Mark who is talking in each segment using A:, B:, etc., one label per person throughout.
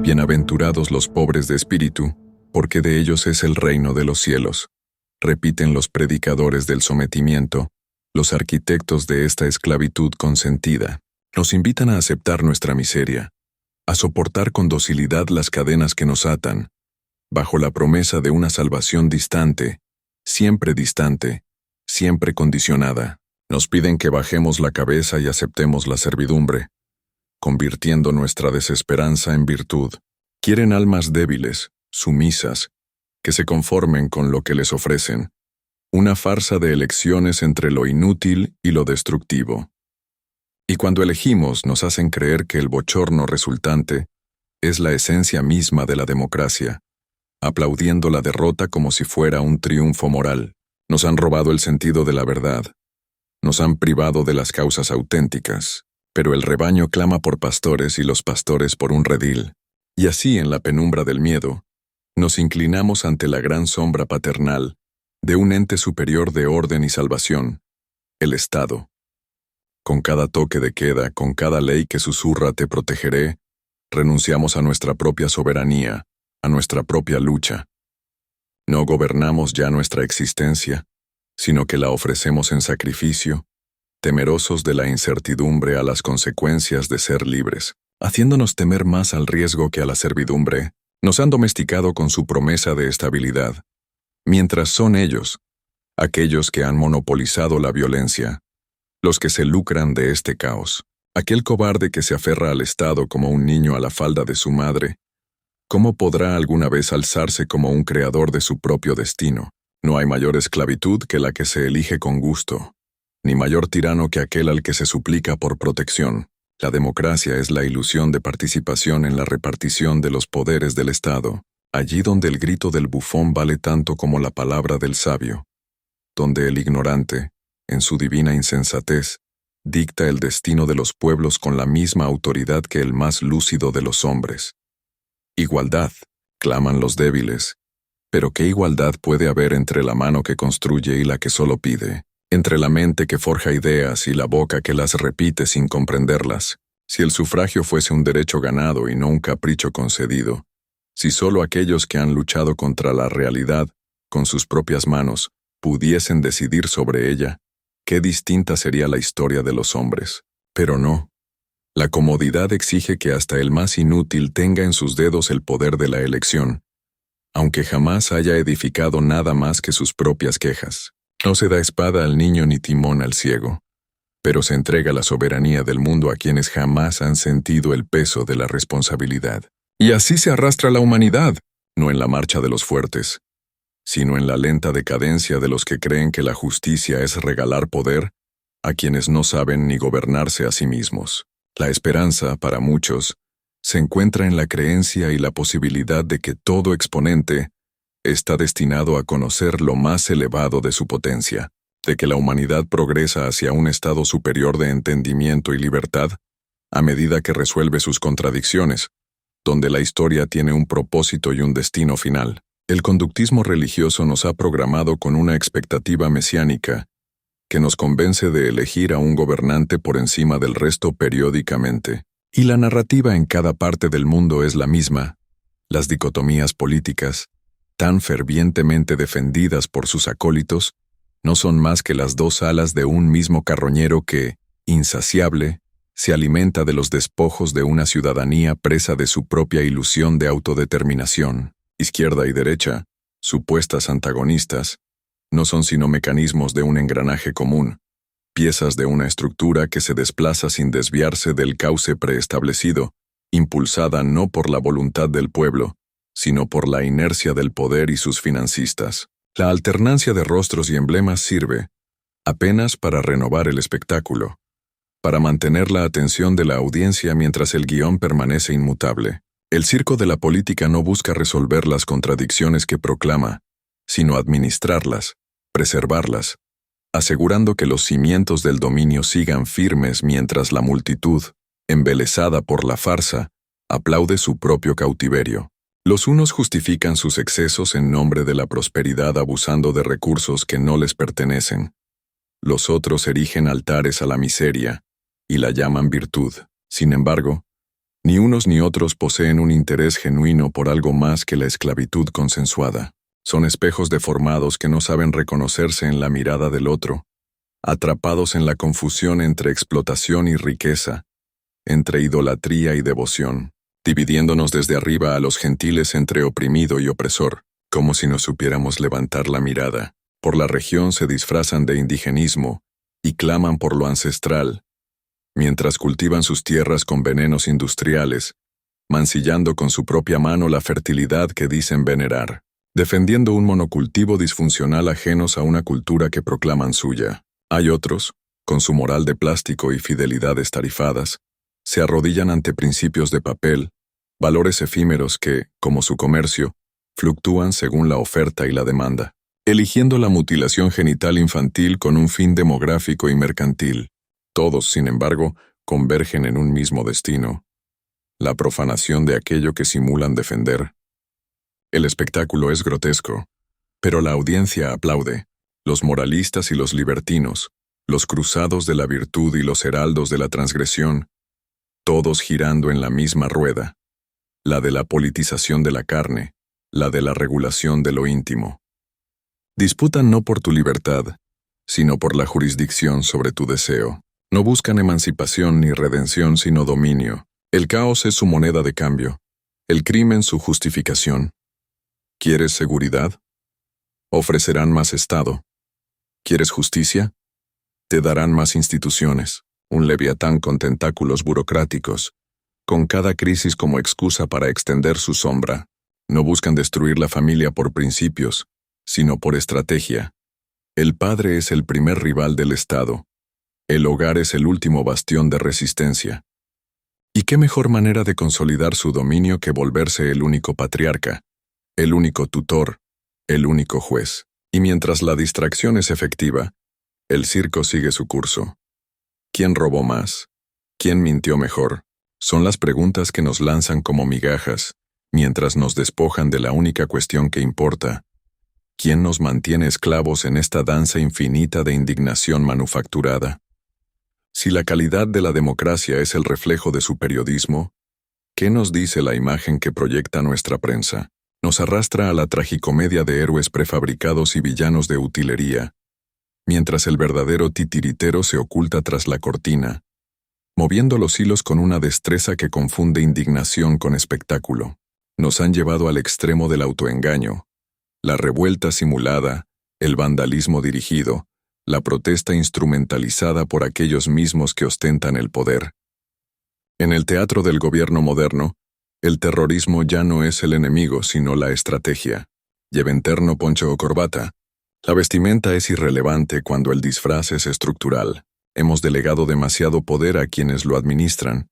A: Bienaventurados los pobres de espíritu, porque de ellos es el reino de los cielos. Repiten los predicadores del sometimiento, los arquitectos de esta esclavitud consentida. Nos invitan a aceptar nuestra miseria, a soportar con docilidad las cadenas que nos atan, bajo la promesa de una salvación distante, siempre condicionada. Nos piden que bajemos la cabeza y aceptemos la servidumbre, convirtiendo nuestra desesperanza en virtud. Quieren almas débiles, sumisas, que se conformen con lo que les ofrecen. Una farsa de elecciones entre lo inútil y lo destructivo. Y cuando elegimos nos hacen creer que el bochorno resultante es la esencia misma de la democracia, aplaudiendo la derrota como si fuera un triunfo moral. Nos han robado el sentido de la verdad. Nos han privado de las causas auténticas. Pero el rebaño clama por pastores y los pastores por un redil. Y así, en la penumbra del miedo, nos inclinamos ante la gran sombra paternal de un ente superior de orden y salvación, el Estado. Con cada toque de queda, con cada ley que susurra te protegeré, renunciamos a nuestra propia soberanía, a nuestra propia lucha. No gobernamos ya nuestra existencia, sino que la ofrecemos en sacrificio, temerosos de la incertidumbre a las consecuencias de ser libres. Haciéndonos temer más al riesgo que a la servidumbre, nos han domesticado con su promesa de estabilidad, mientras son ellos, aquellos que han monopolizado la violencia, los que se lucran de este caos. Aquel cobarde que se aferra al Estado como un niño a la falda de su madre, ¿cómo podrá alguna vez alzarse como un creador de su propio destino? No hay mayor esclavitud que la que se elige con gusto, ni mayor tirano que aquel al que se suplica por protección. La democracia es la ilusión de participación en la repartición de los poderes del Estado, allí donde el grito del bufón vale tanto como la palabra del sabio, donde el ignorante, en su divina insensatez, dicta el destino de los pueblos con la misma autoridad que el más lúcido de los hombres. Igualdad, claman los débiles. Pero ¿qué igualdad puede haber entre la mano que construye y la que solo pide? Entre la mente que forja ideas y la boca que las repite sin comprenderlas. Si el sufragio fuese un derecho ganado y no un capricho concedido, si solo aquellos que han luchado contra la realidad, con sus propias manos, pudiesen decidir sobre ella, qué distinta sería la historia de los hombres. Pero no. La comodidad exige que hasta el más inútil tenga en sus dedos el poder de la elección, aunque jamás haya edificado nada más que sus propias quejas. No se da espada al niño ni timón al ciego, pero se entrega la soberanía del mundo a quienes jamás han sentido el peso de la responsabilidad. Y así se arrastra la humanidad, no en la marcha de los fuertes, sino en la lenta decadencia de los que creen que la justicia es regalar poder a quienes no saben ni gobernarse a sí mismos. La esperanza, para muchos, se encuentra en la creencia y la posibilidad de que todo exponente está destinado a conocer lo más elevado de su potencia, de que la humanidad progresa hacia un estado superior de entendimiento y libertad a medida que resuelve sus contradicciones, donde la historia tiene un propósito y un destino final. El conductismo religioso nos ha programado con una expectativa mesiánica que nos convence de elegir a un gobernante por encima del resto periódicamente. Y la narrativa en cada parte del mundo es la misma. Las dicotomías políticas, tan fervientemente defendidas por sus acólitos, no son más que las dos alas de un mismo carroñero que, insaciable, se alimenta de los despojos de una ciudadanía presa de su propia ilusión de autodeterminación. Izquierda y derecha, supuestas antagonistas, no son sino mecanismos de un engranaje común, piezas de una estructura que se desplaza sin desviarse del cauce preestablecido, impulsada no por la voluntad del pueblo, sino por la inercia del poder y sus financistas. La alternancia de rostros y emblemas sirve apenas para renovar el espectáculo, para mantener la atención de la audiencia mientras el guión permanece inmutable. El circo de la política no busca resolver las contradicciones que proclama, sino administrarlas, preservarlas, asegurando que los cimientos del dominio sigan firmes mientras la multitud, embelesada por la farsa, aplaude su propio cautiverio. Los unos justifican sus excesos en nombre de la prosperidad abusando de recursos que no les pertenecen. Los otros erigen altares a la miseria y la llaman virtud. Sin embargo, Ni unos ni otros poseen un interés genuino por algo más que la esclavitud consensuada. Son espejos deformados que no saben reconocerse en la mirada del otro, atrapados en la confusión entre explotación y riqueza, entre idolatría y devoción, dividiéndonos desde arriba a los gentiles entre oprimido y opresor, como si no supiéramos levantar la mirada. Por la región se disfrazan de indigenismo y claman por lo ancestral, mientras cultivan sus tierras con venenos industriales, mancillando con su propia mano la fertilidad que dicen venerar, defendiendo un monocultivo disfuncional ajenos a una cultura que proclaman suya. Hay otros, con su moral de plástico y fidelidades tarifadas, se arrodillan ante principios de papel, valores efímeros que, como su comercio, fluctúan según la oferta y la demanda, eligiendo la mutilación genital infantil con un fin demográfico y mercantil. Todos, sin embargo, convergen en un mismo destino: la profanación de aquello que simulan defender. El espectáculo es grotesco, pero la audiencia aplaude. Los moralistas y los libertinos, los cruzados de la virtud y los heraldos de la transgresión, todos girando en la misma rueda, la de la politización de la carne, la de la regulación de lo íntimo. Disputan no por tu libertad, sino por la jurisdicción sobre tu deseo. No buscan emancipación ni redención, sino dominio. El caos es su moneda de cambio, el crimen su justificación. ¿Quieres seguridad? Ofrecerán más Estado. ¿Quieres justicia? Te darán más instituciones, un leviatán con tentáculos burocráticos, con cada crisis como excusa para extender su sombra. No buscan destruir la familia por principios, sino por estrategia. El padre es el primer rival del Estado. El hogar es el último bastión de resistencia. ¿Y qué mejor manera de consolidar su dominio que volverse el único patriarca, el único tutor, el único juez? Y mientras la distracción es efectiva, el circo sigue su curso. ¿Quién robó más? ¿Quién mintió mejor? Son las preguntas que nos lanzan como migajas, mientras nos despojan de la única cuestión que importa: ¿quién nos mantiene esclavos en esta danza infinita de indignación manufacturada? Si la calidad de la democracia es el reflejo de su periodismo, ¿qué nos dice la imagen que proyecta nuestra prensa? Nos arrastra a la tragicomedia de héroes prefabricados y villanos de utilería, mientras el verdadero titiritero se oculta tras la cortina, moviendo los hilos con una destreza que confunde indignación con espectáculo. Nos han llevado al extremo del autoengaño, la revuelta simulada, el vandalismo dirigido, la protesta instrumentalizada por aquellos mismos que ostentan el poder. En el teatro del gobierno moderno, el terrorismo ya no es el enemigo, sino la estrategia. Lleven terno, poncho o corbata. La vestimenta es irrelevante cuando el disfraz es estructural. Hemos delegado demasiado poder a quienes lo administran,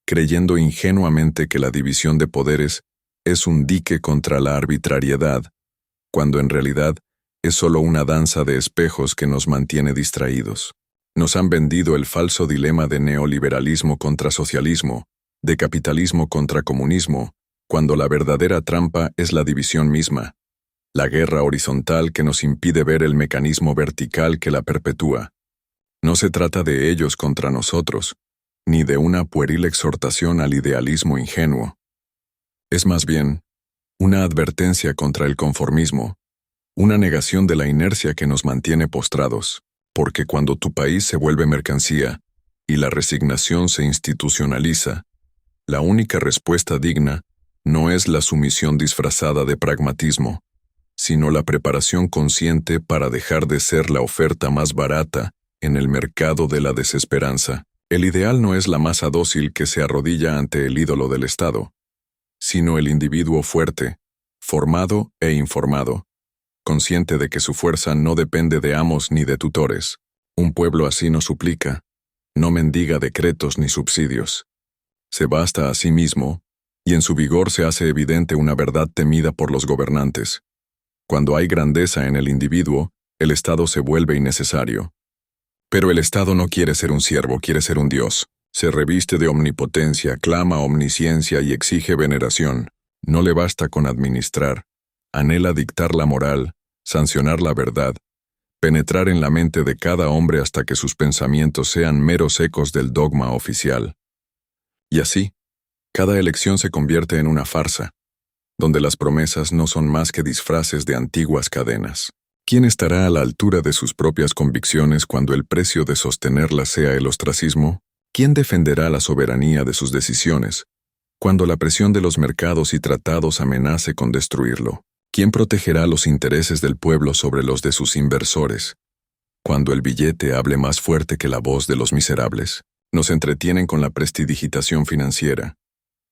A: creyendo ingenuamente que la división de poderes es un dique contra la arbitrariedad, cuando en realidad es solo una danza de espejos que nos mantiene distraídos. Nos han vendido el falso dilema de neoliberalismo contra socialismo, de capitalismo contra comunismo, cuando la verdadera trampa es la división misma, la guerra horizontal que nos impide ver el mecanismo vertical que la perpetúa. No se trata de ellos contra nosotros, ni de una pueril exhortación al idealismo ingenuo. Es más bien una advertencia contra el conformismo, una negación de la inercia que nos mantiene postrados, porque cuando tu país se vuelve mercancía y la resignación se institucionaliza, la única respuesta digna no es la sumisión disfrazada de pragmatismo, sino la preparación consciente para dejar de ser la oferta más barata en el mercado de la desesperanza. El ideal no es la masa dócil que se arrodilla ante el ídolo del Estado, sino el individuo fuerte, formado e informado, consciente de que su fuerza no depende de amos ni de tutores. Un pueblo así no suplica, no mendiga decretos ni subsidios. Se basta a sí mismo, y en su vigor se hace evidente una verdad temida por los gobernantes. Cuando hay grandeza en el individuo, el Estado se vuelve innecesario. Pero el Estado no quiere ser un siervo, quiere ser un Dios. Se reviste de omnipotencia, clama omnisciencia y exige veneración. No le basta con administrar. Anhela dictar la moral, sancionar la verdad, penetrar en la mente de cada hombre hasta que sus pensamientos sean meros ecos del dogma oficial. Y así, Cada elección se convierte en una farsa, donde las promesas no son más que disfraces de antiguas cadenas. ¿Quién estará a la altura de sus propias convicciones cuando el precio de sostenerlas sea el ostracismo? ¿Quién defenderá la soberanía de sus decisiones cuando la presión de los mercados y tratados amenace con destruirlo? ¿Quién protegerá los intereses del pueblo sobre los de sus inversores cuando el billete hable más fuerte que la voz de los miserables? Nos entretienen con la prestidigitación financiera,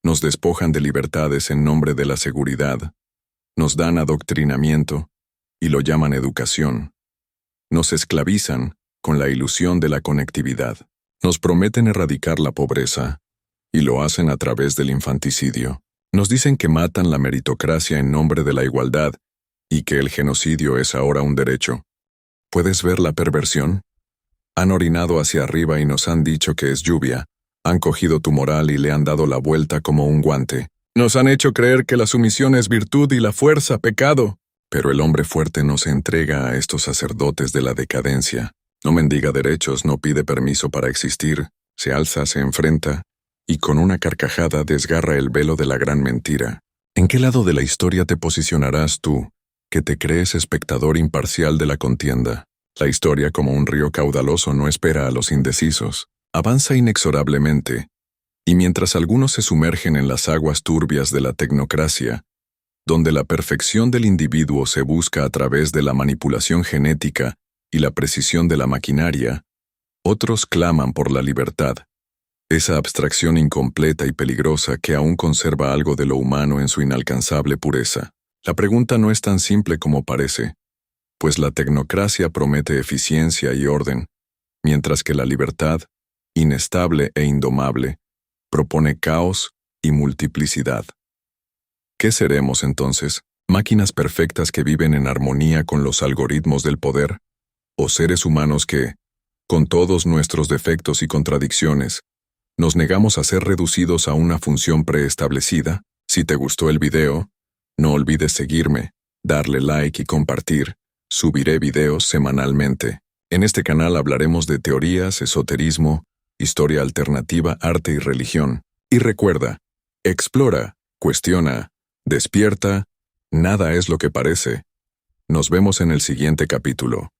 A: nos despojan de libertades en nombre de la seguridad, nos dan adoctrinamiento y lo llaman educación. Nos esclavizan con la ilusión de la conectividad. Nos prometen erradicar la pobreza y lo hacen a través del infanticidio. Nos dicen que matan la meritocracia en nombre de la igualdad y que el genocidio es ahora un derecho. ¿Puedes ver la perversión? Han orinado hacia arriba y nos han dicho que es lluvia. Han cogido tu moral y le han dado la vuelta como un guante. Nos han hecho creer que la sumisión es virtud y la fuerza pecado. Pero el hombre fuerte no se entrega a estos sacerdotes de la decadencia. No mendiga derechos, no pide permiso para existir, se alza, se enfrenta, y con una carcajada desgarra el velo de la gran mentira. ¿En qué lado de la historia te posicionarás tú, que te crees espectador imparcial de la contienda? La historia, como un río caudaloso, no espera a los indecisos. Avanza inexorablemente, y mientras algunos se sumergen en las aguas turbias de la tecnocracia, donde la perfección del individuo se busca a través de la manipulación genética y la precisión de la maquinaria, otros claman por la libertad, esa abstracción incompleta y peligrosa que aún conserva algo de lo humano en su inalcanzable pureza. La pregunta no es tan simple como parece, pues la tecnocracia promete eficiencia y orden, mientras que la libertad, inestable e indomable, propone caos y multiplicidad. ¿Qué seremos entonces? ¿Máquinas perfectas que viven en armonía con los algoritmos del poder? ¿O seres humanos que, con todos nuestros defectos y contradicciones, nos negamos a ser reducidos a una función preestablecida? Si te gustó el video, no olvides seguirme, darle like y compartir. Subiré videos semanalmente. En este canal hablaremos de teorías, esoterismo, historia alternativa, arte y religión. Y recuerda, explora, cuestiona, despierta, nada es lo que parece. Nos vemos en el siguiente capítulo.